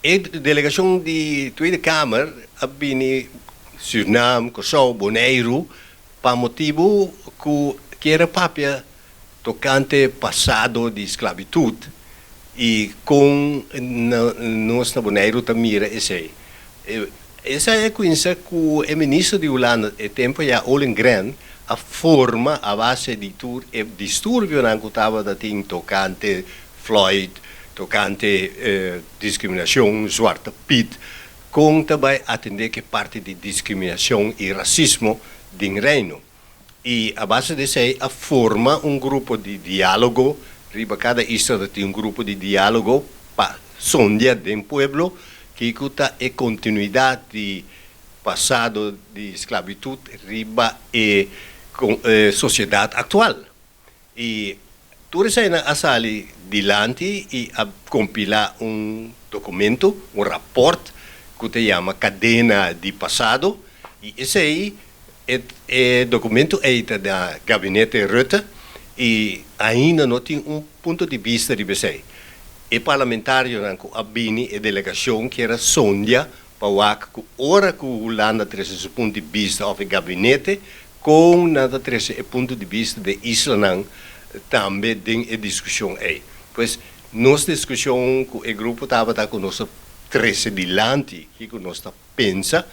E delegação de Tweede Kamer abini Suriname, Kosovo, Bonaire, para motivo que era papia tocante passado de esclavitud e com nós na Bonaire também era esse. Essa é a coisa que o ministro de Holanda e tempo já Ollengren a forma a base de tur e distúrbio não estava da ting tocante Floyd tocante discriminação zwarte Piet com também atender que parte de discriminação e racismo do reino e a base disso a forma grupo de diálogo riba cada isla tem grupo de diálogo para sondear do pueblo que está a continuidade de passado de esclavitud riba e sociedade atual e tudo isso a sair dilante e a compilar documento, rapport que se chama Cadena de Passado e esse aí é documento é da gabinete Rutte e ainda não tem ponto de vista de você. E parlamentário não abini e delegação que era sondia para que ora que o Holanda traz esse ponto de vista do gabinete com nada traz o ponto de vista de Isla também tem a discussão aí. Pois nossa discussão com o grupo estava com nós três dilante que nós pensa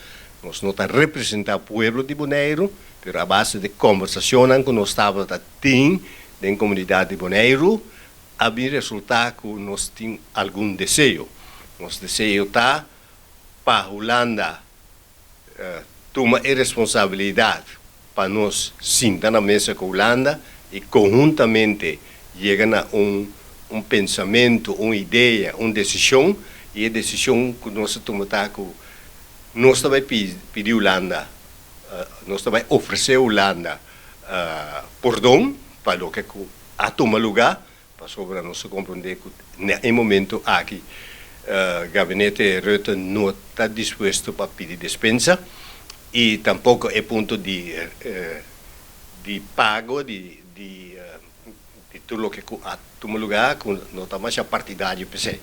nós não está representar o povo de Bonaire, mas a base de conversação que nós estava tem na comunidade de Bonaire havia resultado que nós temos algum desejo. Nosso desejo está para a Holanda tomar a responsabilidade para nós sentar na mesa com a Holanda e conjuntamente chegar a pensamento, uma ideia, uma decisão e a decisão que nós tomamos nós também pedir a Holanda, nós também oferecer a Holanda perdão para o que a tomar lugar para sobre nós compreender que no momento aqui o gabinete Rutte não está disposto para pedir dispensa e tampouco é ponto de pago de tudo o que a tomar lugar não está mais a partidário per se.